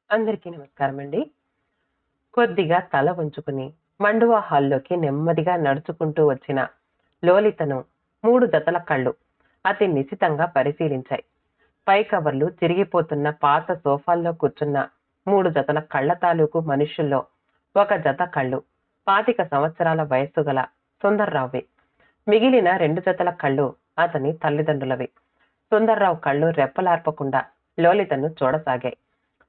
అందరికీ నమస్కారం అండి. కొద్దిగా తల వంచుకుని మండువా హాల్లోకి నెమ్మదిగా నడుచుకుంటూ వచ్చిన లోలితను 3 జతల కళ్ళు అతి నిశితంగా పరిశీలించాయి. పై కవర్లు చిరిగిపోతున్న పాత సోఫాల్లో కూర్చున్న 3 జతల కళ్ళ తాలూకు మనుష్యుల్లో ఒక జత కళ్ళు 25 సంవత్సరాల వయస్సు గల సుందర్రావువి. మిగిలిన 2 జతల కళ్ళు అతని తల్లిదండ్రులవి. సుందర్రావు కళ్ళు రెప్పలార్పకుండా లోలితను చూడసాగాయి.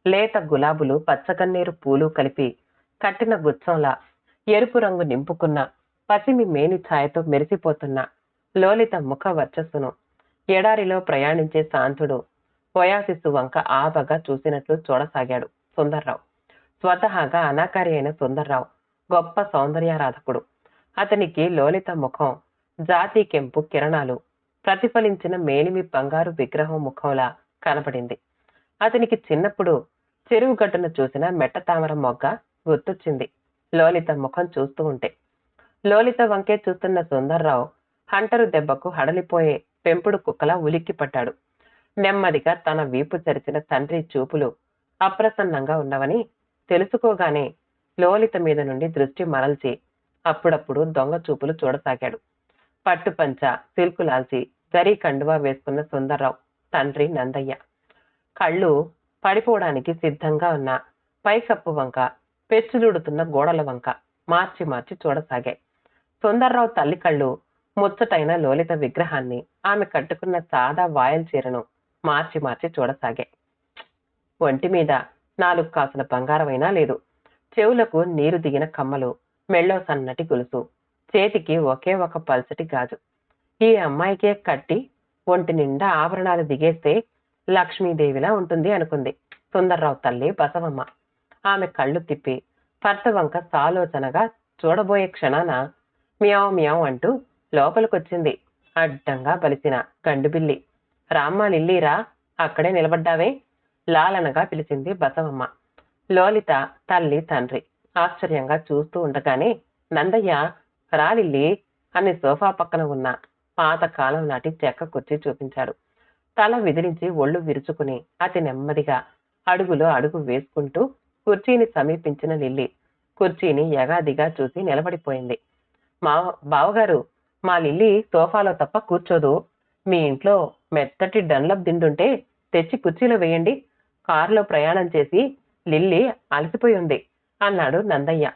లేత గులాబులు పచ్చగన్నేరు పూలు కలిపి కట్టిన గుచ్చంలా ఎరుపు రంగు నింపుకున్న పసిమి మేని ఛాయతో మెరిసిపోతున్న లోలిత ముఖ వర్చస్సును ఎడారిలో ప్రయాణించే శాంతుడు ఓయాసిస్సు వంక ఆబగా చూసినట్లు చూడసాగాడు సుందర్రావు. స్వతహాగా అనాకారి అయిన సుందర్రావు గొప్ప సౌందర్యారాధకుడు. అతనికి లోలిత ముఖం జాతి కెంపు కిరణాలు ప్రతిఫలించిన మేలిమి బంగారు విగ్రహం ముఖంలా కనపడింది. అతనికి చిన్నప్పుడు చెరువు గట్టున చూసిన మెట్ట తామర మొగ్గ గుర్తొచ్చింది లోలిత ముఖం చూస్తూ ఉంటే. లోలిత వంకే చూస్తున్న సుందర్రావు హంటరు దెబ్బకు హడలిపోయే పెంపుడు కుక్కలా ఉలిక్కి పడ్డాడు. నెమ్మదిగా తన వీపు చరిచిన తండ్రి చూపులు అప్రసన్నంగా ఉన్నవని తెలుసుకోగానే లోలిత మీద నుండి దృష్టి మరల్చి అప్పుడప్పుడు దొంగ చూపులు చూడసాగాడు. పట్టుపంచ సిల్కులాల్చి జరీ కండువా వేసుకున్న సుందర్రావు తండ్రి నందయ్య కళ్ళు పడిపోవడానికి సిద్ధంగా ఉన్న పైకప్పు వంక పెచ్చులుడుతున్న గోడల వంక మార్చి మార్చి చూడసాగాయి. సుందర్రావు తల్లి కళ్ళు ముచ్చటైన లోలిత విగ్రహాన్ని ఆమె కట్టుకున్న సాదా వాయల్ చీరను మార్చి మార్చి చూడసాగాయి. ఒంటి మీద 4 కాసుల బంగారమైనా లేదు. చెవులకు నీరు దిగిన కమ్మలు, మెళ్ళో సన్నటి గొలుసు, చేతికి ఒకే ఒక పల్చటి గాజు. ఈ అమ్మాయికే కట్టి ఒంటి నిండా ఆభరణాలు దిగేస్తే లక్ష్మీదేవిలా ఉంటుంది అనుకుంది సుందర్రావు తల్లి బసవమ్మ. ఆమె కళ్ళు తిప్పి భర్త వంక సాలోచనగా చూడబోయే క్షణాన మియావ్ మియావ్ అంటూ లోపలికొచ్చింది అడ్డంగా బలిసిన గండుబిల్లి. రామ్మ లిల్లీరా, అక్కడే నిలబడ్డావే లాలనగా పిలిచింది బసవమ్మ. లోలిత తల్లి తండ్రి ఆశ్చర్యంగా చూస్తూ ఉండగానే నందయ్య రా లిల్లీ అని సోఫా పక్కన ఉన్న పాతకాలం నాటి చెక్క కుర్చీ చూపించాడు. తల విదిలించి ఒళ్ళు విరుచుకుని అతి నెమ్మదిగా అడుగులో అడుగు వేసుకుంటూ కుర్చీని సమీపించిన లిల్లీ కుర్చీని యగాదిగా చూసి నిలబడిపోయింది. బావగారు, మా లిల్లీ సోఫాలో తప్ప కూర్చోదు. మీ ఇంట్లో మెత్తటి డన్లప్ దిండుంటే తెచ్చి కుర్చీలో వేయండి. కారులో ప్రయాణం చేసి లిల్లీ అలసిపోయి ఉంది అన్నాడు నందయ్య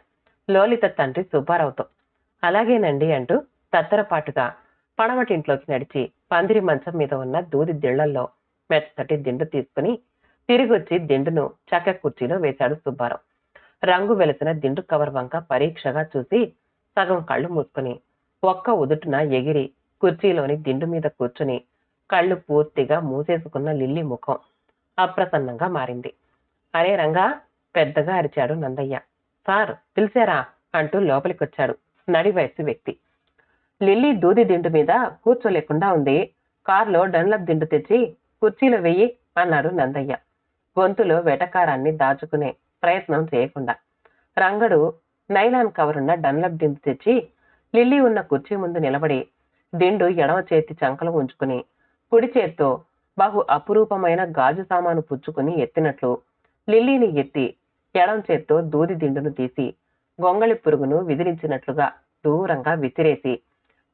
లోలిత తండ్రి సుబ్బారావుతో. అలాగేనండి అంటూ తత్తరపాటుగా పడమటింట్లోకి నడిచి పందిరి మంచం మీద ఉన్న దూది దిళ్లల్లో మెత్తటి దిండు తీసుకుని తిరిగొచ్చి దిండును చక్క కుర్చీలో వేశాడు సుబ్బారావు. రంగు వెలిసిన దిండు కవర్ వంక పరీక్షగా చూసి సగం కళ్ళు మూసుకుని ఒక్క ఉదుటున ఎగిరి కుర్చీలోని దిండు మీద కూర్చుని కళ్ళు పూర్తిగా మూసేసుకున్న లిల్లీ ముఖం అప్రసన్నంగా మారింది. అరే రంగా, పెద్దగా అరిచాడు నందయ్య. సార్ పిలిచారా అంటూ లోపలికొచ్చాడు నడి వయస్సు వ్యక్తి. లిల్లీ దూది దిండు మీద కూర్చోలేకుండా ఉంది. కారులో డన్లప్ దిండు తెచ్చి కుర్చీలో వెయ్యి అన్నాడు నందయ్య గొంతులో వెటకారాన్ని దాచుకునే ప్రయత్నం చేయకుండా. రంగడు నైలాన్ కవరున్న డన్లప్ దిండు తెచ్చి లిల్లీ ఉన్న కుర్చీ ముందు నిలబడి దిండు ఎడమ చేతి చంకలు ఉంచుకుని కుడి చేత్తో బహు అపురూపమైన గాజు సామాను పుచ్చుకుని ఎత్తినట్లు లిల్లీని ఎత్తి ఎడం చేత్తో దూది దిండును తీసి గొంగళి పురుగును విదిలించినట్లుగా దూరంగా విసిరేసి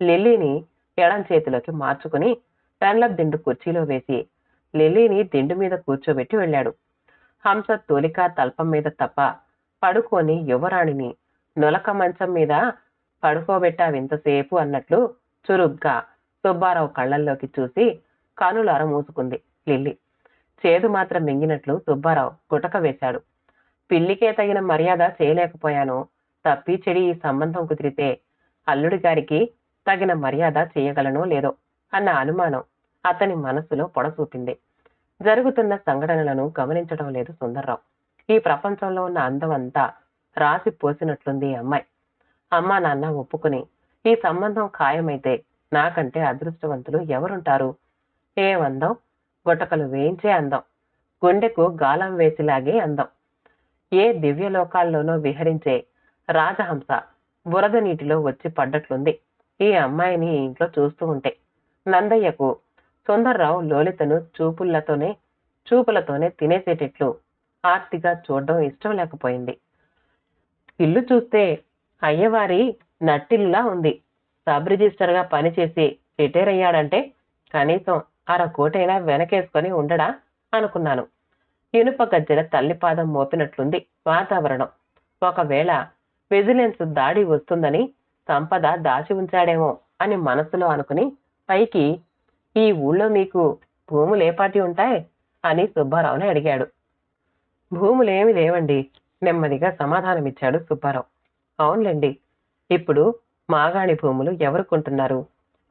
లిల్లీని ఎడం చేతిలోకి మార్చుకుని డన్లప్ దిండు కుర్చీలో వేసి లిల్లీని దిండు మీద కూర్చోబెట్టి వెళ్ళాడు. హంస తోలిక తల్పం మీద తప్ప పడుకొని యువరాణిని నొలక మంచం మీద పడుకోబెట్టావింతసేపు అన్నట్లు చురుగ్గా సుబ్బారావు కళ్ళల్లోకి చూసి కనులార మూసుకుంది లిల్లీ. చేదు మాత్రం మింగినట్లు సుబ్బారావు గుటక వేశాడు. పిల్లికే తగిన మర్యాద చేయలేకపోయాను. తప్పి చెడి ఈ సంబంధం కుదిరితే అల్లుడి గారికి తగిన మర్యాద చేయగలనో లేదో అన్న అనుమానం అతని మనసులో పొడసూపింది. జరుగుతున్న సంఘటనలను గమనించడం లేదు సుందర్రావు. ఈ ప్రపంచంలో ఉన్న అందం అంతా రాసి పోసినట్లుంది అమ్మాయి. అమ్మా నాన్న ఒప్పుకుని ఈ సంబంధం ఖాయమైతే నాకంటే అదృష్టవంతులు ఎవరుంటారు? ఏమందం, గుటకలు వేయించే అందం, గుండెకు గాలం వేసిలాగే అందం. ఏ దివ్యలోకాల్లోనో విహరించే రాజహంస బురద నీటిలో వచ్చి పడ్డట్లుంది ఈ అమ్మాయిని ఇంట్లో చూస్తూ ఉంటే. నందయ్యకు సుందర్రావు లోలితను చూపులతోనే తినేసేటట్లు ఆర్తిగా చూడడం ఇష్టం లేకపోయింది. ఇల్లు చూస్తే అయ్యవారి నట్టిల్లులా ఉంది. సబ్ రిజిస్టర్గా పనిచేసి రిటైర్ అయ్యాడంటే కనీసం అరకోటైనా వెనకేసుకొని ఉండడా అనుకున్నాను. ఇనుప గజ్జెల తల్లిపాదం మోపినట్లుంది వాతావరణం. ఒకవేళ విజిలెన్స్ దాడి వస్తుందని సంపద దాచి ఉంచాడేమో అని మనసులో అనుకుని పైకి, ఈ ఊళ్ళో మీకు భూములేపాటి ఉంటాయి అని సుబ్బారావుని అడిగాడు. భూములేమి లేవండి, నెమ్మదిగా సమాధానమిచ్చాడు సుబ్బారావు. అవునులేండి, ఇప్పుడు మాగాణి భూములు ఎవరు కొంటున్నారు?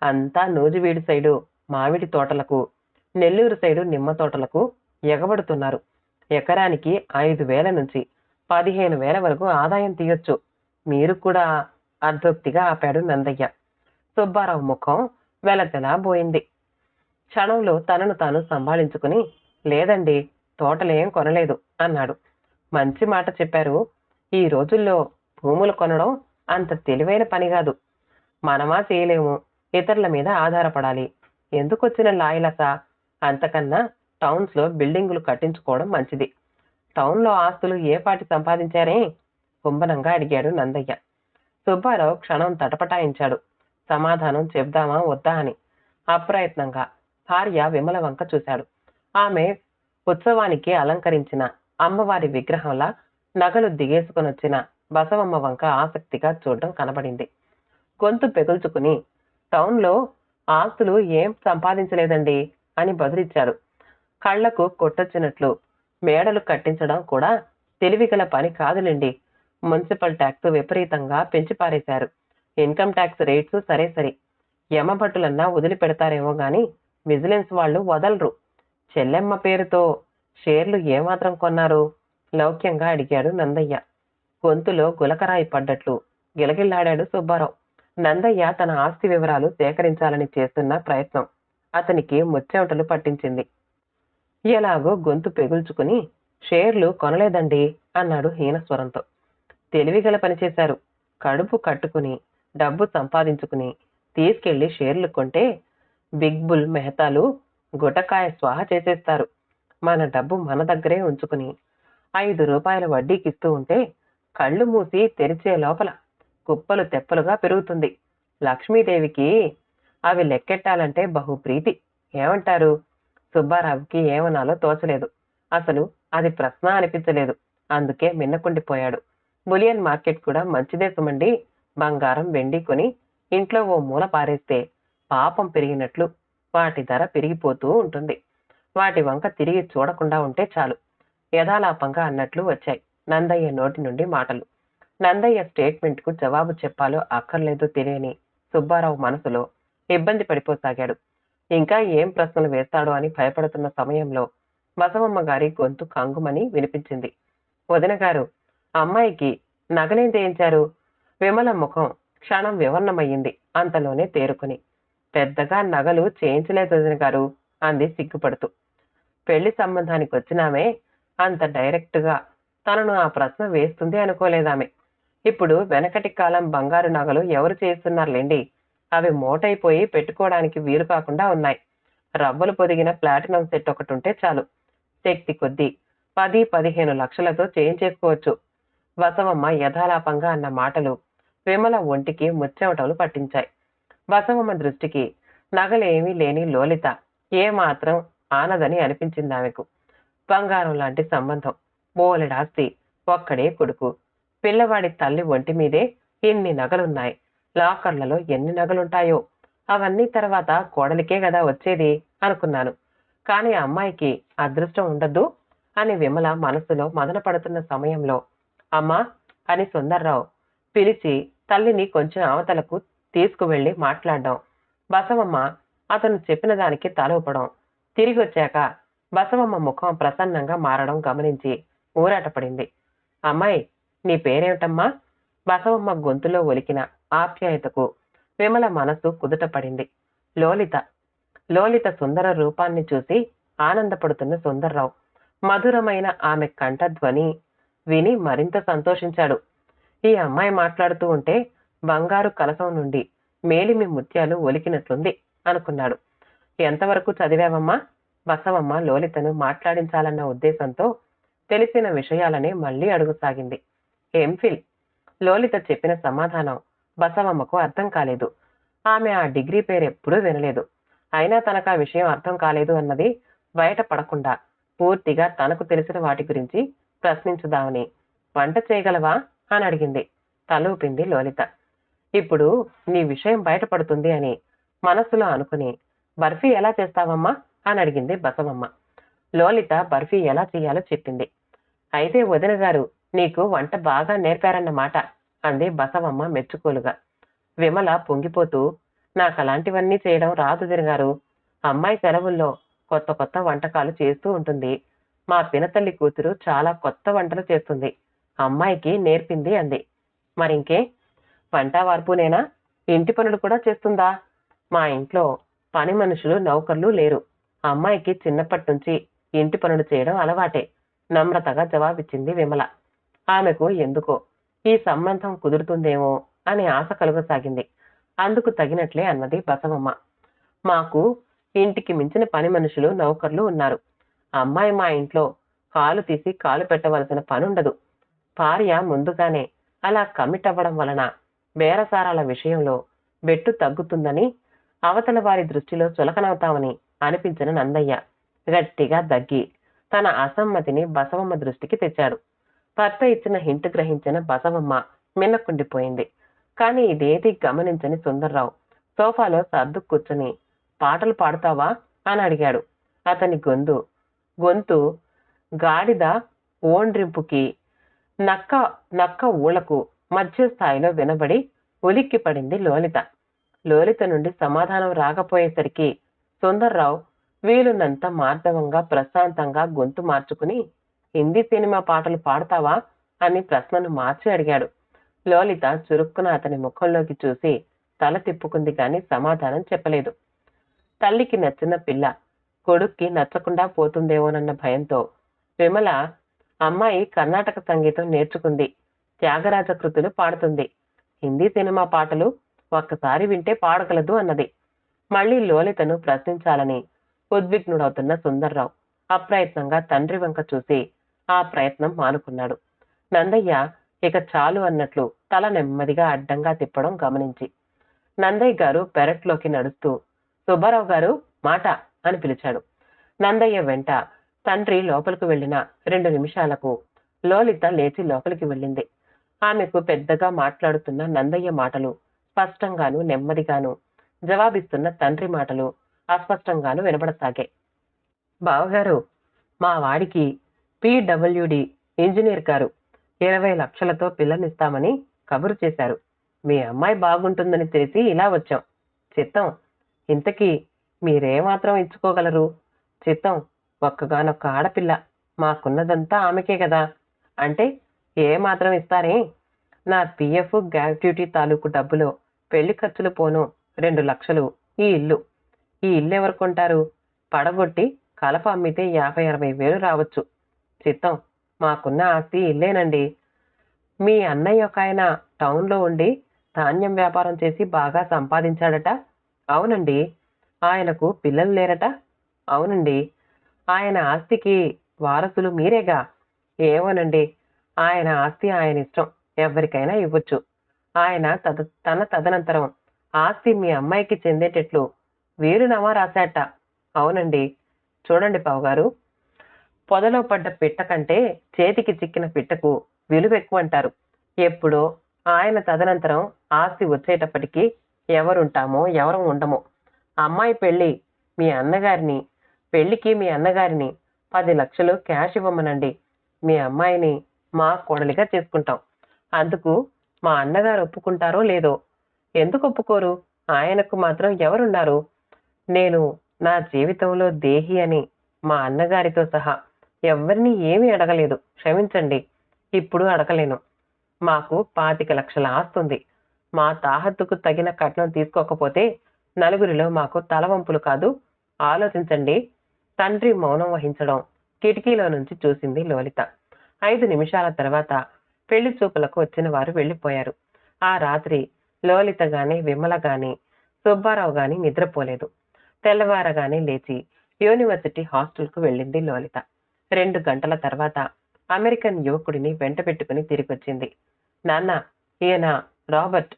అంతా నూజివీడు సైడు మామిడి తోటలకు, నెల్లూరు సైడు నిమ్మ తోటలకు ఎగబడుతున్నారు. ఎకరానికి 5,000 నుంచి 15,000 వరకు ఆదాయం తీయొచ్చు. మీరు కూడా అర్ధోక్తిగా ఆపాడు నందయ్య. సుబ్బారావు ముఖం వెలతెలా పోయింది. క్షణంలో తనను తాను సంభాళించుకుని, లేదండి, తోటలేం కొనలేదు అన్నాడు. మంచి మాట చెప్పారు. ఈ రోజుల్లో భూములు కొనడం అంత తెలివైన పని కాదు. మనమా చేయలేము, ఇతరుల మీద ఆధారపడాలి. ఎందుకొచ్చిన లాయలస? అంతకన్నా టౌన్స్లో బిల్డింగులు కట్టించుకోవడం మంచిది. టౌన్లో ఆస్తులు ఏ పాటి సంపాదించారే? కుంభనంగా అడిగాడు నందయ్య. సుబ్బారావు క్షణం తటపటాయించాడు. సమాధానం చెప్దామా వద్దా అని. అప్రయత్నంగా భార్య విమల వంక చూశాడు. ఆమె ఉత్సవానికి అలంకరించిన అమ్మవారి విగ్రహంలా నగలు దిగేసుకునొచ్చిన బసవమ్మ వంక ఆసక్తిగా చూడడం కనబడింది. గొంతు పెగుల్చుకుని, టౌన్లో ఆస్తులు ఏం సంపాదించలేదండి అని బదులిచ్చాడు. కళ్లకు కొట్టొచ్చినట్లు మేడలు కట్టించడం కూడా తెలివిగల పని కాదులేండి. మున్సిపల్ ట్యాక్స్ విపరీతంగా పెంచి పారేశారు. ఇన్కమ్ ట్యాక్స్ రేట్స్ సరే సరి. యమభట్టులన్నా వదిలిపెడతారేమో గాని విజిలెన్స్ వాళ్ళు వదలరు. చెల్లెమ్మ పేరుతో షేర్లు ఏమాత్రం కొన్నారు? లౌక్యంగా అడిగాడు నందయ్య. గొంతులో గులకరాయి పడ్డట్లు గిలగిల్లాడాడు సుబ్బారావు. నందయ్య తన ఆస్తి వివరాలు సేకరించాలని చేస్తున్న ప్రయత్నం అతనికి ముచ్చెమటలు పట్టించింది. ఎలాగో గొంతు పెగుల్చుకుని, షేర్లు కొనలేదండి అన్నాడు హీనస్వరంతో. తెలివిగల పనిచేశారు. కడుపు కట్టుకుని డబ్బు సంపాదించుకుని తీసుకెళ్లి షేర్లు కొంటే బిగ్ బుల్ మెహతాలు గుటకాయ స్వాహ చేసేస్తారు. మన డబ్బు మన దగ్గరే ఉంచుకుని 5 రూపాయల వడ్డీకిస్తూ ఉంటే కళ్ళు మూసి తెరిచే లోపల కుప్పలు తెప్పలుగా పెరుగుతుంది. లక్ష్మీదేవికి అవి లెక్కెట్టాలంటే బహుప్రీతి. ఏమంటారు? సుబ్బారావుకి ఏమనాలో తోచలేదు. అసలు అది ప్రశ్న అనిపించలేదు. అందుకే మిన్నకుండిపోయాడు. బులియన్ మార్కెట్ కూడా మంచిదే సుమండి. బంగారం వెండి కొని ఇంట్లో ఓ మూల పారేస్తే పాపం పెరిగినట్లు వాటి ధర పెరిగిపోతూ ఉంటుంది. వాటి వంక తిరిగి చూడకుండా ఉంటే చాలు. యథాలాపంగా అన్నట్లు వచ్చాయి నందయ్య నోటి నుండి మాటలు. నందయ్య స్టేట్మెంట్కు జవాబు చెప్పాలో అక్కర్లేదో తెలియని సుబ్బారావు మనసులో ఇబ్బంది పడిపోసాగాడు. ఇంకా ఏం ప్రశ్నలు వేస్తాడో అని భయపడుతున్న సమయంలో బసవమ్మ గారి గొంతు కంగుమని వినిపించింది. వదిన గారు, అమ్మాయికి నగలేం చేయించారు? విమల ముఖం క్షణం వివర్ణమయ్యింది. అంతలోనే తేరుకుని, పెద్దగా నగలు చేయించలేదు వదిన గారు అంది సిగ్గుపడుతూ. పెళ్లి సంబంధానికి వచ్చినామే అంత డైరెక్ట్గా తనను ఆ ప్రశ్న వేస్తుంది అనుకోలేదామె. ఇప్పుడు వెనకటి కాలం బంగారు నగలు ఎవరు చేస్తున్నారులేండి. అవి మోటైపోయి పెట్టుకోవడానికి వీలు కాకుండా ఉన్నాయి. రవ్వలు పొదిగిన ప్లాటినం సెట్ ఒకటి ఉంటే చాలు. శక్తి కొద్దీ 10-15 లక్షలతో చేయించేసుకోవచ్చు. బసవమ్మ యథాలాపంగా అన్న మాటలు విమల ఒంటికి ముచ్చెమటలు పట్టించాయి. బసవమ్మ దృష్టికి నగలేమీ లేని లోలిత ఏమాత్రం ఆనదని అనిపించింది ఆమెకు. బంగారం లాంటి సంబంధం, బోలెడాస్తి, ఒక్కడే కొడుకు. పిల్లవాడి తల్లి ఒంటి మీదే ఇన్ని నగలున్నాయి. లాకర్లలో ఎన్ని నగలుంటాయో. అవన్నీ తర్వాత కోడలికే కదా వచ్చేది అనుకున్నాను. కానీ అమ్మాయికి అదృష్టం ఉండద్దు అని విమల మనసులో మదన పడుతున్న సమయంలో, అమ్మా అని సుందర్రావు పిలిచి తల్లిని కొంచెం అవతలకు తీసుకువెళ్లి మాట్లాడడం, బసవమ్మ అతను చెప్పిన దానికి తల ఊపడం, తిరిగొచ్చాక బసవమ్మ ముఖం ప్రసన్నంగా మారడం గమనించి ఊరాటపడింది. అమ్మాయి, నీ పేరేమిటమ్మా? బసవమ్మ గొంతులో ఒలికిన ఆప్యాయతకు విమల మనసు కుదుటపడింది. లోలిత. లోలిత సుందర రూపాన్ని చూసి ఆనందపడుతున్న సుందర్రావు మధురమైన ఆమె కంఠధ్వని విని మరింత సంతోషించాడు. ఈ అమ్మాయి మాట్లాడుతూ ఉంటే బంగారు కలసం నుండి మేలిమి ముత్యాలు ఒలికినట్లుంది అనుకున్నాడు. ఎంతవరకు చదివావమ్మా? బసవమ్మ లోలితను మాట్లాడించాలన్న ఉద్దేశంతో తెలిసిన విషయాలనే మళ్ళీ అడుగుసాగింది. ఎంఫిల్. లోలిత చెప్పిన సమాధానం బసవమ్మకు అర్థం కాలేదు. ఆమె ఆ డిగ్రీ పేరెప్పుడూ వినలేదు. అయినా తనకా విషయం అర్థం కాలేదు అన్నది బయట పడకుండా పూర్తిగా తనకు తెలిసిన వాటి గురించి ప్రశ్నించుదామని, వంట చేయగలవా అని అడిగింది. తల ఊపింది లోలిత. ఇప్పుడు నీ విషయం బయటపడుతుంది అని మనస్సులో అనుకుని, బర్ఫీ ఎలా చేస్తావమ్మా అని అడిగింది బసవమ్మ. లోలిత బర్ఫీ ఎలా చెయ్యాలో చెప్పింది. అయితే వదిన గారు నీకు వంట బాగా నేర్పారన్నమాట అంది బసవమ్మ మెచ్చుకోలుగా. విమల పొంగిపోతూ, నాకలాంటివన్నీ చేయడం రాదు వదినగారు. అమ్మాయి సెలవుల్లో కొత్త కొత్త వంటకాలు చేస్తూ ఉంటుంది. మా పినతల్లి కూతురు చాలా కొత్త వంటలు చేస్తుంది. అమ్మాయికి నేర్పింది అంది. మరింకే, వంట వార్పునేనా? ఇంటి పనులు కూడా చేస్తుందా? మా ఇంట్లో పని మనుషులు నౌకర్లు లేరు. అమ్మాయికి చిన్నప్పటి నుంచి ఇంటి పనులు చేయడం అలవాటే నమ్రతగా జవాబిచ్చింది విమల. ఆమెకు ఎందుకో ఈ సంబంధం కుదురుతుందేమో అని ఆశ కలుగసాగింది. అందుకు తగినట్లే అన్నది బసవమ్మ. మాకు ఇంటికి మించిన పని మనుషులు నౌకర్లు ఉన్నారు. అమ్మాయి మా ఇంట్లో కాలు తీసి కాలు పెట్టవలసిన పనుండదు. భార్య ముందుగానే అలా కమిట్ అవ్వడం వలన బేరసారాల విషయంలో బెట్టు తగ్గుతుందని, అవతల వారి దృష్టిలో చులకనవుతామని అనిపించిన నందయ్య గట్టిగా దగ్గి తన అసమ్మతిని బసవమ్మ దృష్టికి తెచ్చాడు. భర్త ఇచ్చిన హింట్ గ్రహించిన బసవమ్మ మిన్నకుండిపోయింది. కాని ఇదేది గమనించని సుందర్రావు సోఫాలో సర్దు కూర్చుని, పాటలు పాడుతావా అని అడిగాడు. అతని గొంతు గాడిద ఓండ్రింపుకి నక్క నక్క ఊళ్లకు మధ్య స్థాయిలో వినబడి ఉలిక్కి పడింది లోలిత. లోలిత నుండి సమాధానం రాకపోయేసరికి సుందర్రావు వీలున్నంత మార్దవంగా ప్రశాంతంగా గొంతు మార్చుకుని, హిందీ సినిమా పాటలు పాడతావా అని ప్రశ్నను మార్చి అడిగాడు. లోలిత చురుక్కున అతని ముఖంలోకి చూసి తల తిప్పుకుంది గాని సమాధానం చెప్పలేదు. తల్లికి నచ్చిన పిల్ల కొడుక్కి నచ్చకుండా పోతుందేమోనన్న భయంతో విమల, అమ్మాయి కర్ణాటక సంగీతం నేర్చుకుంది, త్యాగరాజ కృతులు పాడుతుంది, హిందీ సినిమా పాటలు ఒక్కసారి వింటే పాడగలదు అన్నది. మళ్లీ లోలితను ప్రశ్నించాలని ఉద్విగ్నుడవుతున్న సుందర్రావు అప్రయత్నంగా తండ్రి వంక చూసి ఆ ప్రయత్నం మానుకున్నాడు. నందయ్య ఇక చాలు అన్నట్లు తల నెమ్మదిగా అడ్డంగా తిప్పడం గమనించి నందయ్య గారు పెరట్లోకి నడుస్తూ, సుబ్బారావు గారు మాట అని పిలిచాడు. నందయ్య వెంట తండ్రి లోపలికి వెళ్లిన 2 నిమిషాలకు లోలిత లేచి లోపలికి వెళ్ళింది. ఆమెకు పెద్దగా మాట్లాడుతున్న నందయ్య మాటలు స్పష్టంగాను నెమ్మదిగాను, జవాబిస్తున్న తండ్రి మాటలు అస్పష్టంగాను వినబడసాగాయి. బావగారు, మా వాడికి PWD ఇంజనీర్ గారు 20 లక్షలతో పిల్లనిస్తామని కబురు చేశారు. మీ అమ్మాయి బాగుంటుందని తెలిసి ఇలా వచ్చాం. చిత్తం, ఇంతకీ మీరేమాత్రం ఇచ్చుకోగలరు? చిత్తం, ఒక్కగానొక్క ఆడపిల్ల, మాకున్నదంతా ఆమెకే కదా. అంటే ఏ మాత్రం ఇస్తారే? నా PF గ్రాట్యుటీ తాలూకు డబ్బులో పెళ్లి ఖర్చులు పోను 2 లక్షలు ఈ ఇల్లు. ఈ ఇల్లు ఎవరు కొంటారు? పడగొట్టి కలప అమ్మితే 50-60 వేలు రావచ్చు. చిత్తం, మాకున్న ఆస్తి ఇల్లేనండి. మీ అన్నయ్య ఒక ఆయన టౌన్లో ఉండి ధాన్యం వ్యాపారం చేసి బాగా సంపాదించాడట. అవునండి. ఆయనకు పిల్లలు లేరట. అవునండి. ఆయన ఆస్తికి వారసులు మీరేగా. ఏమోనండి, ఆయన ఆస్తి ఆయన ఇష్టం, ఎవరికైనా ఇవ్వచ్చు. ఆయన తన తదనంతరం ఆస్తి మీ అమ్మాయికి చెందేటట్లు వీలునామా రాశాట. అవునండి. చూడండి బావగారు, పొదలో పడ్డ పిట్ట కంటే చేతికి చిక్కిన పిట్టకు విలువ ఎక్కువంటారు. ఎప్పుడో ఆయన తదనంతరం ఆస్తి వచ్చేటప్పటికి ఎవరుంటామో ఎవరం ఉండమో. అమ్మాయి పెళ్లికి మీ అన్నగారిని 10 లక్షలు క్యాష్ ఇవ్వమనండి. మీ అమ్మాయిని మా కోడలిగా చేసుకుంటాం. అందుకు మా అన్నగారు ఒప్పుకుంటారో లేదో. ఎందుకు ఒప్పుకోరు? ఆయనకు మాత్రం ఎవరున్నారు? నేను నా జీవితంలో దేహి అని మా అన్నగారితో సహా ఎవరిని ఏమీ అడగలేదు. క్షమించండి, ఇప్పుడు అడగలేను. మాకు 25 లక్షల ఆస్తుంది. మా తాహతుకు తగిన కట్నం తీసుకోకపోతే నలుగురిలో మాకు తలవంపులు కాదు. ఆలోచించండి. తండ్రి మౌనం వహించడం కిటికీలో నుంచి చూసింది లోలిత. 5 నిమిషాల తర్వాత పెళ్లి చూపులకు వచ్చిన వారు వెళ్లిపోయారు. ఆ రాత్రి లోలిత గాని, విమల గాని, సుబ్బారావు గాని నిద్రపోలేదు. తెల్లవారగానే లేచి యూనివర్సిటీ హాస్టల్కు వెళ్ళింది లోలిత. 2 గంటల తర్వాత అమెరికన్ యువకుడిని వెంటబెట్టుకుని తిరిగొచ్చింది. నాన్న, ఈయన రాబర్ట్.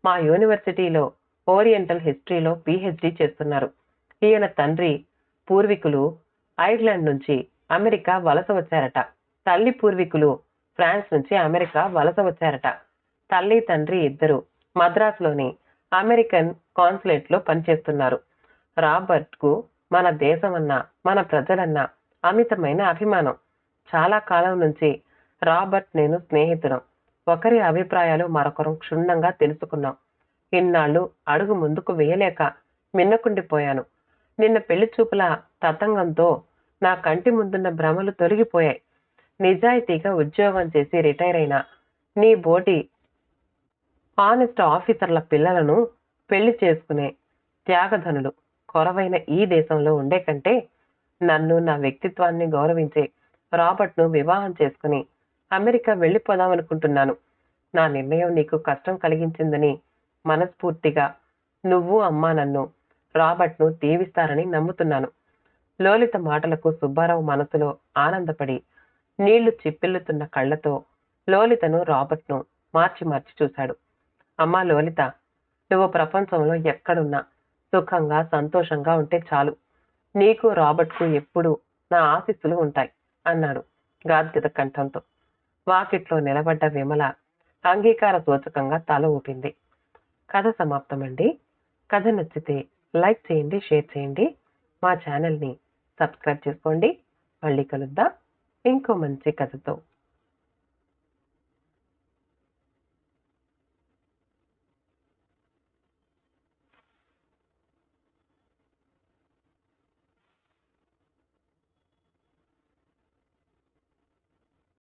మా యూనివర్సిటీలో ఓరియంటల్ హిస్టరీలో పీహెచ్డీ చేస్తున్నారు. ఈయన తండ్రి పూర్వీకులు ఐర్లాండ్ నుంచి అమెరికా వలస వచ్చారట. తల్లి పూర్వీకులు ఫ్రాన్స్ నుంచి అమెరికా వలస వచ్చారట. తల్లి తండ్రి ఇద్దరు మద్రాసులోని అమెరికన్ కాన్సులేట్లో పనిచేస్తున్నారు. రాబర్ట్కు మన దేశమన్నా మన ప్రజలన్నా అమితమైన అభిమానం. చాలా కాలం నుంచి రాబర్ట్ నేను స్నేహితులం. ఒకరి అభిప్రాయాలు మరొకరం క్షుణ్ణంగా తెలుసుకున్నాం. ఇన్నాళ్ళు అడుగు ముందుకు వేయలేక మిన్నకుండిపోయాను. నిన్న పెళ్లి చూపుల తతంగంతో నా కంటి ముందున్న భ్రమలు తొలగిపోయాయి. నిజాయితీగా ఉద్యోగం చేసి రిటైర్ అయిన నీ బోటి ఆనెస్ట్ ఆఫీసర్ల పిల్లలను పెళ్లి చేసుకునే త్యాగధనులు కొరవైన ఈ దేశంలో ఉండే కంటే నన్ను, నా వ్యక్తిత్వాన్ని గౌరవించే రాబర్ట్ను వివాహం చేసుకుని అమెరికా వెళ్ళిపోదామనుకుంటున్నాను. నా నిర్ణయం నీకు కష్టం కలిగించిందని మనస్ఫూర్తిగా నువ్వు, అమ్మా నన్ను, రాబర్ట్ను దీవిస్తారని నమ్ముతున్నాను. లోలిత మాటలకు సుబ్బారావు మనసులో ఆనందపడి నీళ్లు చిప్పిల్లుతున్న కళ్లతో లోలితను, రాబర్ట్ను మార్చి మార్చి చూశాడు. అమ్మా లోలిత, నువ్వు ప్రపంచంలో ఎక్కడున్నా సుఖంగా సంతోషంగా ఉంటే చాలు. నీకు రాబర్ట్కు ఎప్పుడూ నా ఆశీస్సులు ఉంటాయి అన్నాడు గాద్గద కంఠంతో. వాకిట్లో నిలబడ్డ విమల అంగీకార సూచకంగా తల ఊపింది. కథ సమాప్తమండి. కథ నచ్చితే లైక్ చేయండి, షేర్ చేయండి. మా ఛానల్ని సబ్స్క్రైబ్ చేసుకోండి. మళ్ళీ కలుద్దాం ఇంకో మంచి కథతో.